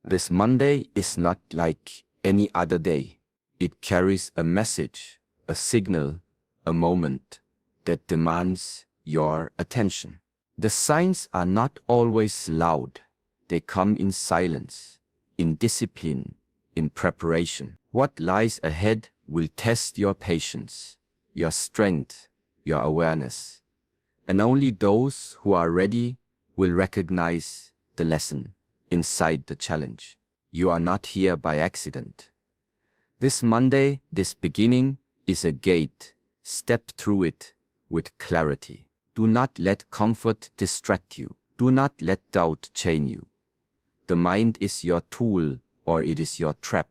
This Monday is not like any other day. It carries a message, a signal, a moment that demands your attention. The signs are not always loud. They come in silence, in discipline, in preparation. What lies ahead will test your patience, your strength, your awareness. And only those who are ready will recognize the lesson inside the challenge. You are not here by accident. This Monday, this beginning, is a gate. Step through it with clarity. Do not let comfort distract you. Do not let doubt chain you. The mind is your tool, or it is your trap.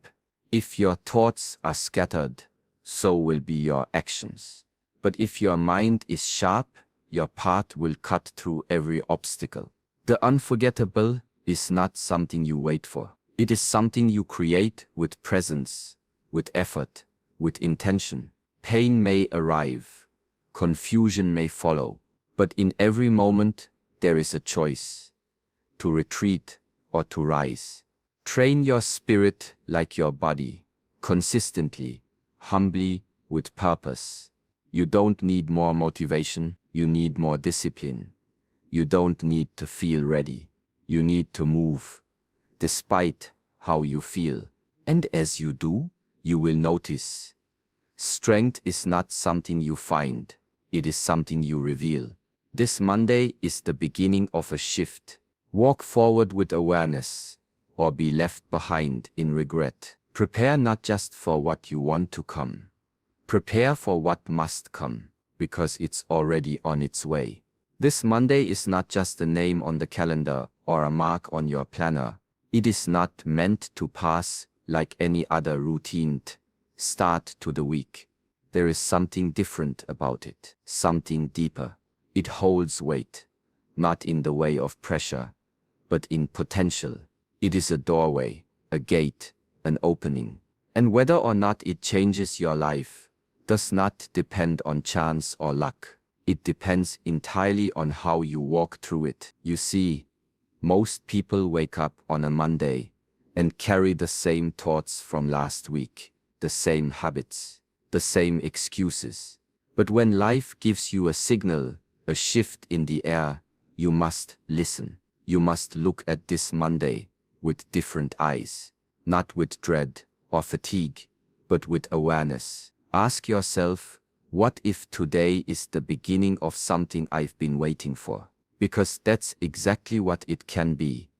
If your thoughts are scattered, so will be your actions. But if your mind is sharp, your path will cut through every obstacle. The unforgettable is not something you wait for. It is something you create with presence, with effort, with intention. Pain may arrive, confusion may follow, but in every moment there is a choice: to retreat or to rise. Train your spirit like your body, consistently, humbly, with purpose. You don't need more motivation, you need more discipline. You don't need to feel ready, you need to move, despite how you feel. And as you do, you will notice. Strength is not something you find, it is something you reveal. This Monday is the beginning of a shift. Walk forward with awareness, or be left behind in regret. Prepare not just for what you want to come. Prepare for what must come, because it's already on its way. This Monday is not just a name on the calendar or a mark on your planner. It is not meant to pass like any other routine start to the week. There is something different about it, something deeper. It holds weight, not in the way of pressure, but in potential. It is a doorway, a gate, an opening. And whether or not it changes your life does not depend on chance or luck. It depends entirely on how you walk through it. You see, most people wake up on a Monday and carry the same thoughts from last week, the same habits, the same excuses. But when life gives you a signal, a shift in the air, you must listen. You must look at this Monday with different eyes, not with dread or fatigue, but with awareness. Ask yourself, what if today is the beginning of something I've been waiting for? Because that's exactly what it can be,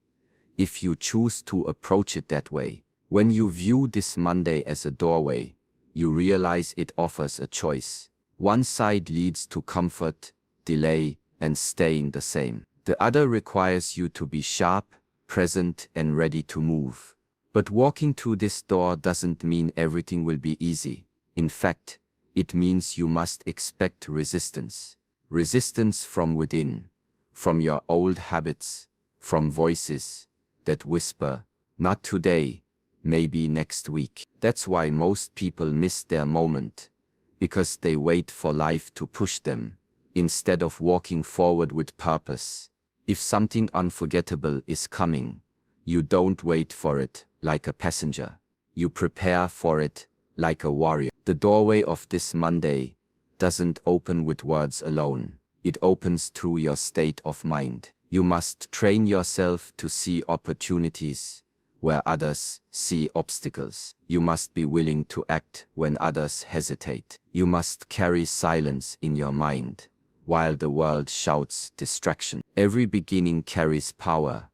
if you choose to approach it that way. When you view this Monday as a doorway, you realize it offers a choice. One side leads to comfort, delay, and staying the same. The other requires you to be sharp, present, and ready to move. But walking through this door doesn't mean everything will be easy. In fact, it means you must expect resistance. Resistance from within, from your old habits, from voices that whisper, not today, maybe next week. That's why most people miss their moment, because they wait for life to push them, instead of walking forward with purpose. If something unforgettable is coming, you don't wait for it like a passenger. You prepare for it like a warrior. The doorway of this Monday doesn't open with words alone. It opens through your state of mind. You must train yourself to see opportunities where others see obstacles. You must be willing to act when others hesitate. You must carry silence in your mind while the world shouts distraction. Every beginning carries power,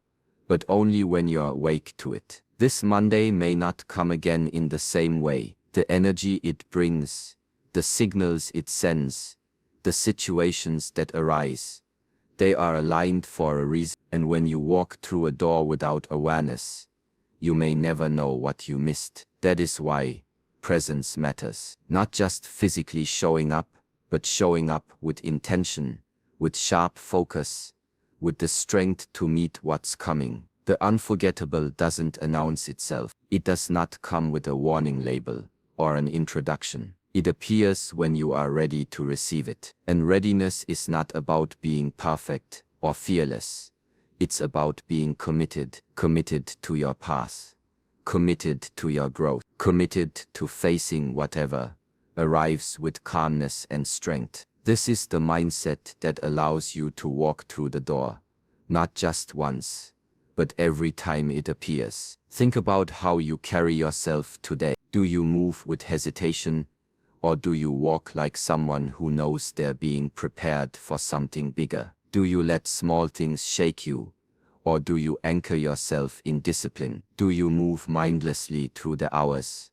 but only when you're awake to it. This Monday may not come again in the same way. The energy it brings, the signals it sends, the situations that arise, they are aligned for a reason. And when you walk through a door without awareness, you may never know what you missed. That is why presence matters. Not just physically showing up, but showing up with intention, with sharp focus, with the strength to meet what's coming. The unforgettable doesn't announce itself. It does not come with a warning label or an introduction. It appears when you are ready to receive it. And readiness is not about being perfect or fearless. It's about being committed to your path, committed to your growth, committed to facing whatever arrives with calmness and strength. This is the mindset that allows you to walk through the door, not just once, but every time it appears. Think about how you carry yourself today. Do you move with hesitation, or do you walk like someone who knows they're being prepared for something bigger? Do you let small things shake you, or do you anchor yourself in discipline? Do you move mindlessly through the hours,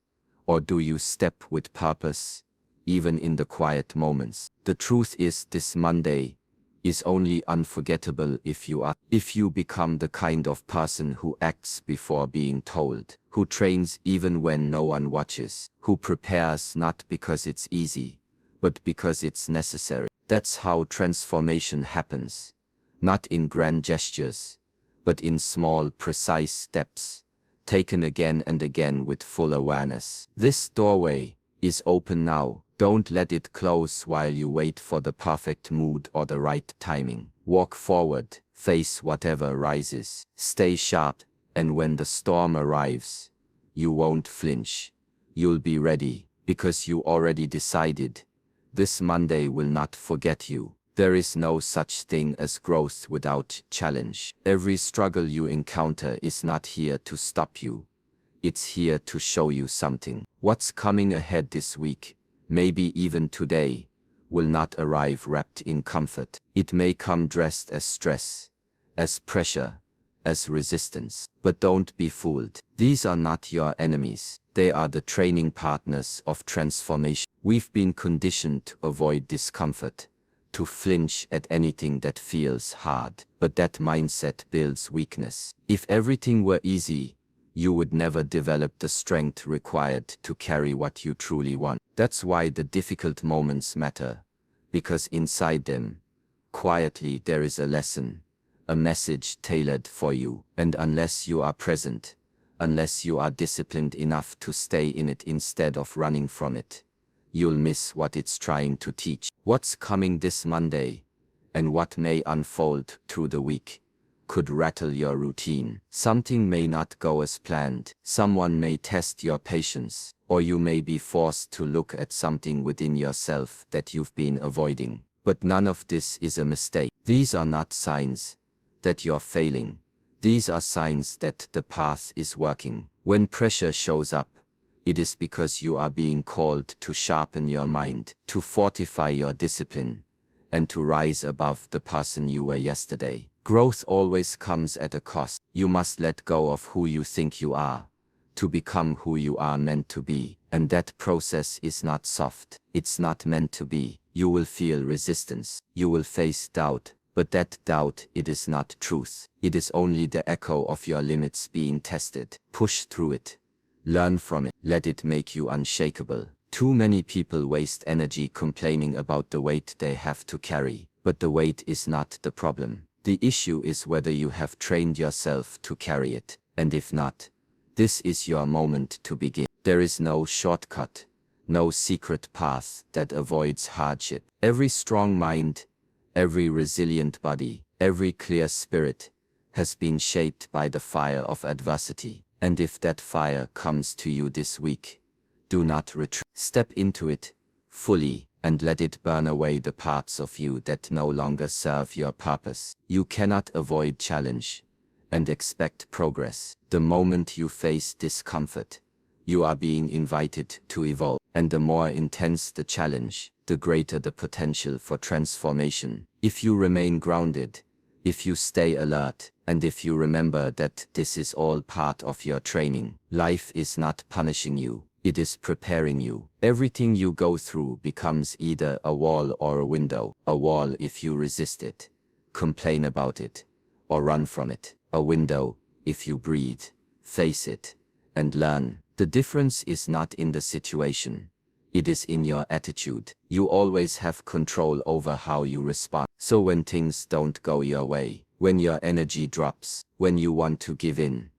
or do you step with purpose, even in the quiet moments? The truth is, this Monday is only unforgettable if you become the kind of person who acts before being told, who trains even when no one watches, who prepares not because it's easy, but because it's necessary. That's how transformation happens, not in grand gestures, but in small, precise steps, taken again and again with full awareness. This doorway is open now. Don't let it close while you wait for the perfect mood or the right timing. Walk forward, face whatever rises, stay sharp, and when the storm arrives, you won't flinch. You'll be ready, because you already decided. This Monday will not forget you. There is no such thing as growth without challenge. Every struggle you encounter is not here to stop you. It's here to show you something. What's coming ahead this week, maybe even today, will not arrive wrapped in comfort. It may come dressed as stress, as pressure, as resistance. But don't be fooled. These are not your enemies. They are the training partners of transformation. We've been conditioned to avoid discomfort, to flinch at anything that feels hard. But that mindset builds weakness. If everything were easy, you would never develop the strength required to carry what you truly want. That's why the difficult moments matter, because inside them, quietly, there is a lesson, a message tailored for you. And unless you are present, unless you are disciplined enough to stay in it instead of running from it, you'll miss what it's trying to teach. What's coming this Monday, and what may unfold through the week, could rattle your routine. Something may not go as planned. Someone may test your patience, or you may be forced to look at something within yourself that you've been avoiding. But none of this is a mistake. These are not signs that you're failing. These are signs that the path is working. When pressure shows up, it is because you are being called to sharpen your mind, to fortify your discipline, and to rise above the person you were yesterday. Growth always comes at a cost. You must let go of who you think you are, to become who you are meant to be. And that process is not soft. It's not meant to be. You will feel resistance. You will face doubt. But that doubt, it is not truth. It is only the echo of your limits being tested. Push through it. Learn from it. Let it make you unshakable. Too many people waste energy complaining about the weight they have to carry. But the weight is not the problem. The issue is whether you have trained yourself to carry it. And if not, this is your moment to begin. There is no shortcut, no secret path that avoids hardship. Every strong mind, every resilient body, every clear spirit has been shaped by the fire of adversity. And if that fire comes to you this week, do not retreat. Step into it fully and let it burn away the parts of you that no longer serve your purpose. You cannot avoid challenge and expect progress. The moment you face discomfort, you are being invited to evolve. And the more intense the challenge, the greater the potential for transformation. If you remain grounded, if you stay alert, and if you remember that this is all part of your training, life is not punishing you. It is preparing you. Everything you go through becomes either a wall or a window. A wall if you resist it, complain about it, or run from it. A window if you breathe, face it, and learn. The difference is not in the situation. It is in your attitude. You always have control over how you respond. So when things don't go your way, when your energy drops, when you want to give in,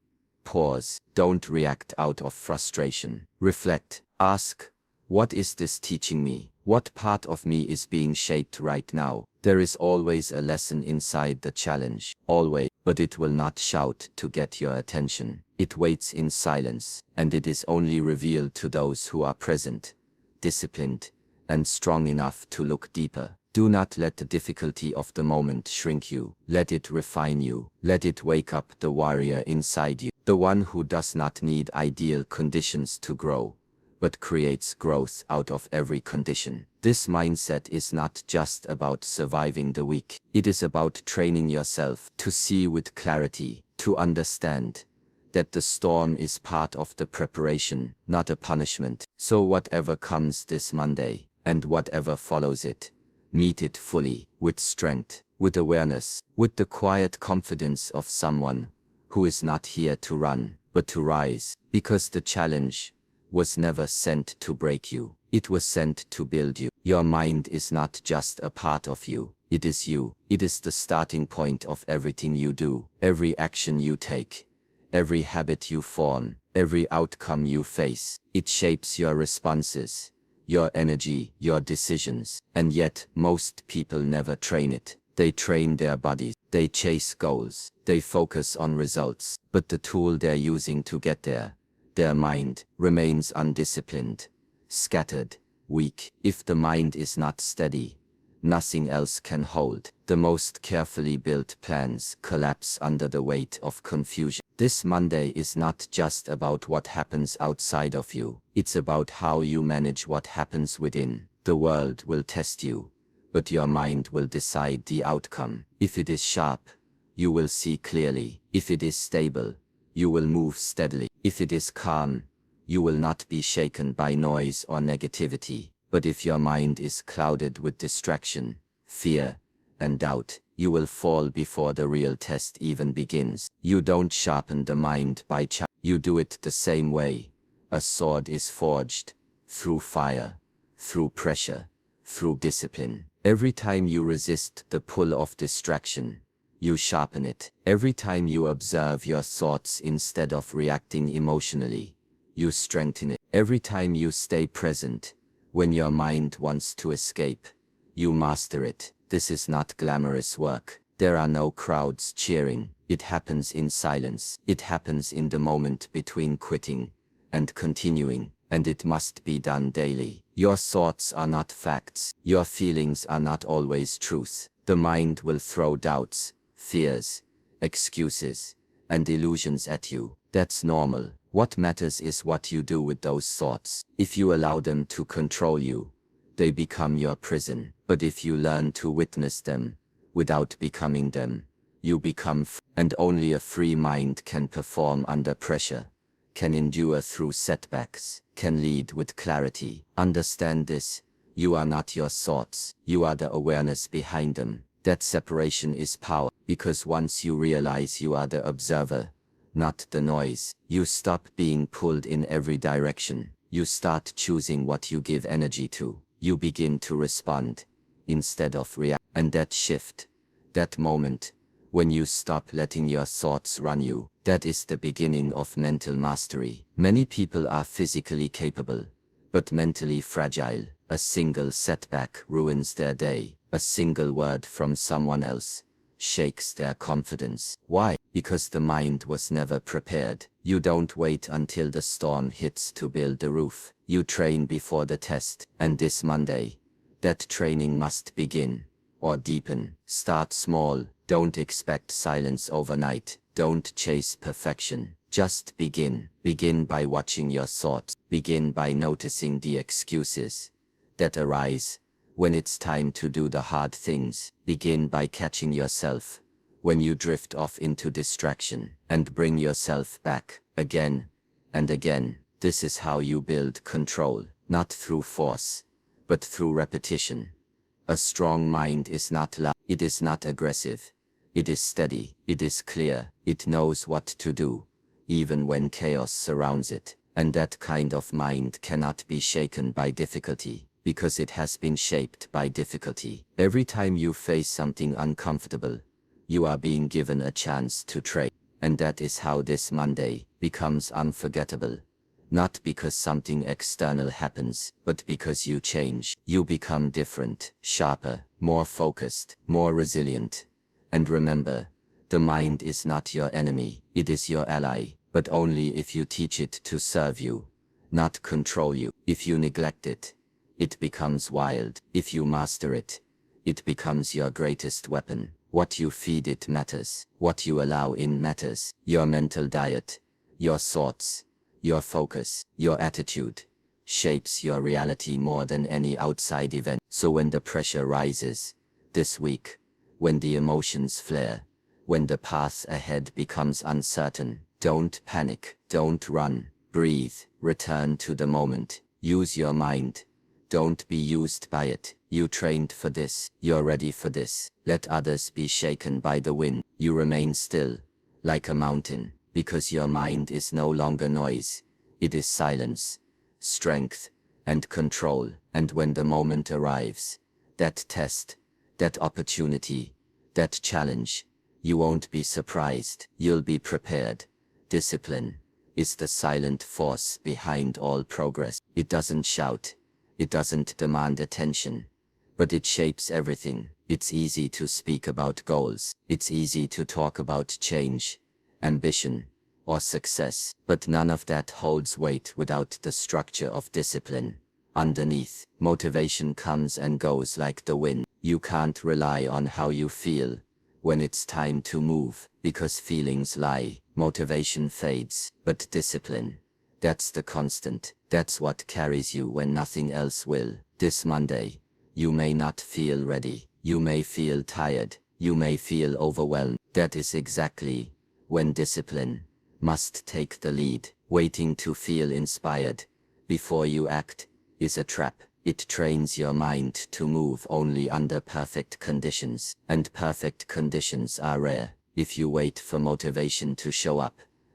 pause. Don't react out of frustration. Reflect. Ask, What is this teaching me? What part of me is being shaped right now? There is always a lesson inside the challenge, always, but it will not shout to get your attention. It waits in silence, and it is only revealed to those who are present, disciplined, and strong enough to look deeper. Do not let the difficulty of the moment shrink you. Let it refine you. Let it wake up the warrior inside you, the one who does not need ideal conditions to grow, but creates growth out of every condition. This mindset is not just about surviving the week. It is about training yourself to see with clarity, to understand that the storm is part of the preparation, not a punishment. So whatever comes this Monday, and whatever follows it, meet it fully, with strength, with awareness, with the quiet confidence of someone who is not here to run, but to rise, because the challenge was never sent to break you. It was sent to build you. Your mind is not just a part of you. It is you. It is the starting point of everything you do, every action you take, every habit you form, every outcome you face. It shapes your responses, your energy, your decisions. And yet, most people never train it. They train their bodies, they chase goals, they focus on results, but the tool they're using to get there, their mind, remains undisciplined, scattered, weak. If the mind is not steady, nothing else can hold. The most carefully built plans collapse under the weight of confusion. This Monday is not just about what happens outside of you. It's about how you manage what happens within. The world will test you, but your mind will decide the outcome. If it is sharp, you will see clearly. If it is stable, you will move steadily. If it is calm, you will not be shaken by noise or negativity. But if your mind is clouded with distraction, fear, and doubt, you will fall before the real test even begins. You don't sharpen the mind by chance. You do it the same way. A sword is forged, through fire, through pressure, through discipline. Every time you resist the pull of distraction, you sharpen it. Every time you observe your thoughts instead of reacting emotionally, you strengthen it. Every time you stay present, when your mind wants to escape, you master it. This is not glamorous work. There are no crowds cheering. It happens in silence. It happens in the moment between quitting and continuing, and it must be done daily. Your thoughts are not facts. Your feelings are not always truth. The mind will throw doubts, fears, excuses, and illusions at you. That's normal. What matters is what you do with those thoughts. If you allow them to control you, they become your prison. But if you learn to witness them, without becoming them, you become free. And only a free mind can perform under pressure, can endure through setbacks, can lead with clarity. Understand this. You are not your thoughts. You are the awareness behind them. That separation is power, because once you realize you are the observer, not the noise, you stop being pulled in every direction. You start choosing what you give energy to. You begin to respond instead of react. And that shift, that moment, when you stop letting your thoughts run you, that is the beginning of mental mastery. Many people are physically capable, but mentally fragile. A single setback ruins their day. A single word from someone else shakes their confidence. Why? Because the mind was never prepared. You don't wait until the storm hits to build the roof. You train before the test. And this Monday, that training must begin, or deepen. Start small. Don't expect silence overnight. Don't chase perfection. Just begin. Begin by watching your thoughts. Begin by noticing the excuses that arise when it's time to do the hard things. Begin by catching yourself when you drift off into distraction, and bring yourself back again and again. This is how you build control, not through force, but through repetition. A strong mind is not loud. It is not aggressive. It is steady. It is clear. It knows what to do, even when chaos surrounds it. And that kind of mind cannot be shaken by difficulty, because it has been shaped by difficulty. Every time you face something uncomfortable, you are being given a chance to train. And that is how this Monday becomes unforgettable. Not because something external happens, but because you change. You become different, sharper, more focused, more resilient. And remember, the mind is not your enemy, it is your ally, but only if you teach it to serve you, not control you. If you neglect it, it becomes wild. If you master it, it becomes your greatest weapon. What you feed it matters. What you allow in matters. Your mental diet, your thoughts, your focus, your attitude, shapes your reality more than any outside event. So when the pressure rises, this week, when the emotions flare, when the path ahead becomes uncertain, don't panic, don't run, breathe, return to the moment, use your mind. Don't be used by it. You trained for this, you're ready for this. Let others be shaken by the wind. You remain still, like a mountain, because your mind is no longer noise. It is silence, strength, and control. And when the moment arrives, that test, that opportunity, that challenge, you won't be surprised. You'll be prepared. Discipline is the silent force behind all progress. It doesn't shout. It doesn't demand attention, but it shapes everything. It's easy to speak about goals. It's easy to talk about change, ambition, or success, but none of that holds weight without the structure of discipline. Underneath, motivation comes and goes like the wind. You can't rely on how you feel when it's time to move, because feelings lie. Motivation fades, but discipline, that's the constant. That's what carries you when nothing else will. This Monday, you may not feel ready. You may feel tired. You may feel overwhelmed. That is exactly when discipline must take the lead. Waiting to feel inspired before you act is a trap. It trains your mind to move only under perfect conditions, and perfect conditions are rare. If you wait for motivation to show up,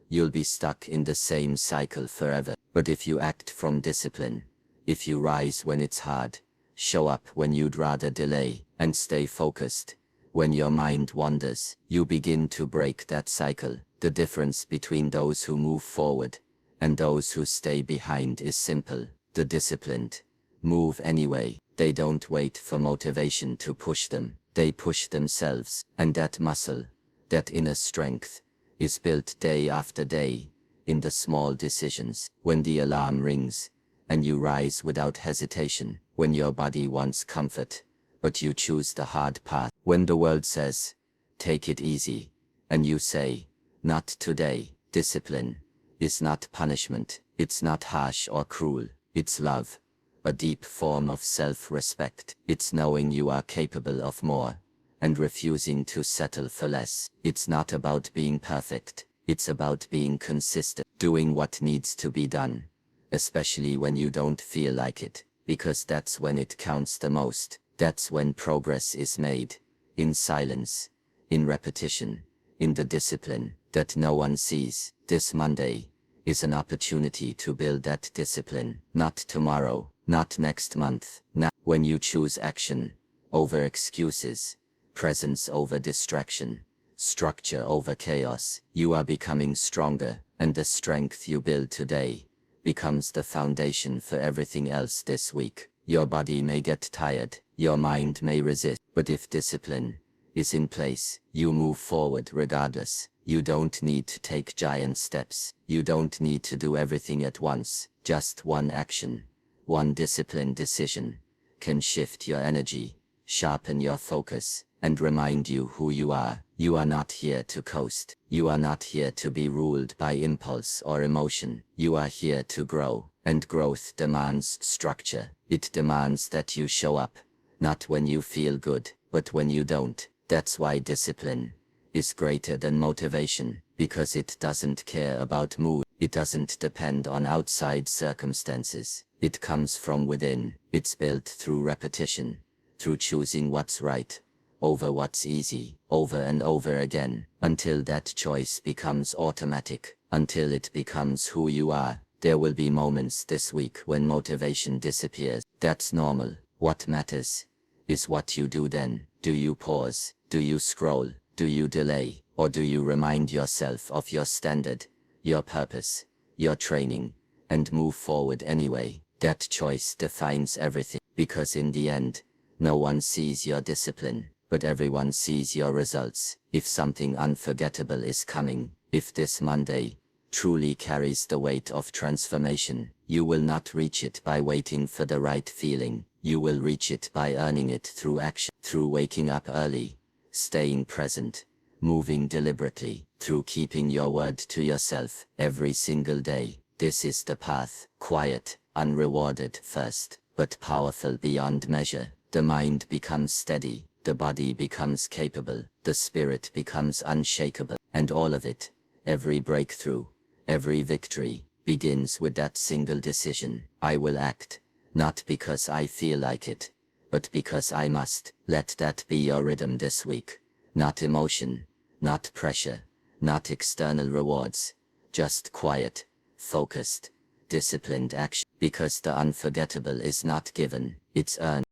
you'll be stuck in the same cycle forever. But if you act from discipline, if you rise when it's hard, show up when you'd rather delay, and stay focused when your mind wanders, you begin to break that cycle. The difference between those who move forward and those who stay behind is simple. The disciplined move anyway. They don't wait for motivation to push them. They push themselves. And that muscle, that inner strength, is built day after day, in the small decisions. When the alarm rings, and you rise without hesitation. When your body wants comfort, but you choose the hard path. When the world says, take it easy, and you say, not today. Discipline is not punishment. It's not harsh or cruel. It's love, a deep form of self-respect. It's knowing you are capable of more, and refusing to settle for less. It's not about being perfect. It's about being consistent, doing what needs to be done, especially when you don't feel like it, because that's when it counts the most. That's when progress is made, in silence, in repetition, in the discipline that no one sees. This Monday is an opportunity to build that discipline. Not tomorrow, not next month, not when you choose action over excuses, presence over distraction, structure over chaos. You are becoming stronger, and the strength you build today becomes the foundation for everything else this week. Your body may get tired, your mind may resist, but if discipline is in place, you move forward regardless. You don't need to take giant steps. You don't need to do everything at once. Just one action, one disciplined decision, can shift your energy, sharpen your focus, and remind you who you are. You are not here to coast. You are not here to be ruled by impulse or emotion. You are here to grow, and growth demands structure. It demands that you show up, not when you feel good, but when you don't. That's why discipline is greater than motivation, because it doesn't care about mood. It doesn't depend on outside circumstances. It comes from within. It's built through repetition, through choosing what's right over what's easy, over and over again, until that choice becomes automatic, until it becomes who you are. There will be moments this week when motivation disappears. That's normal. What matters is what you do then. Do you pause? Do you scroll? Do you delay? Or do you remind yourself of your standard, your purpose, your training, and move forward anyway. That choice defines everything, because in the end, no one sees your discipline, but everyone sees your results. If something unforgettable is coming, if this Monday truly carries the weight of transformation, you will not reach it by waiting for the right feeling. You will reach it by earning it through action, through waking up early, staying present, moving deliberately, through keeping your word to yourself every single day. This is the path, quiet, unrewarded first, but powerful beyond measure. The mind becomes steady, the body becomes capable, the spirit becomes unshakable, and all of it, every breakthrough, every victory, begins with that single decision. I will act, not because I feel like it, but because I must. Let that be your rhythm this week. Not emotion, not pressure, not external rewards, just quiet, focused, disciplined action. Because the unforgettable is not given, it's earned.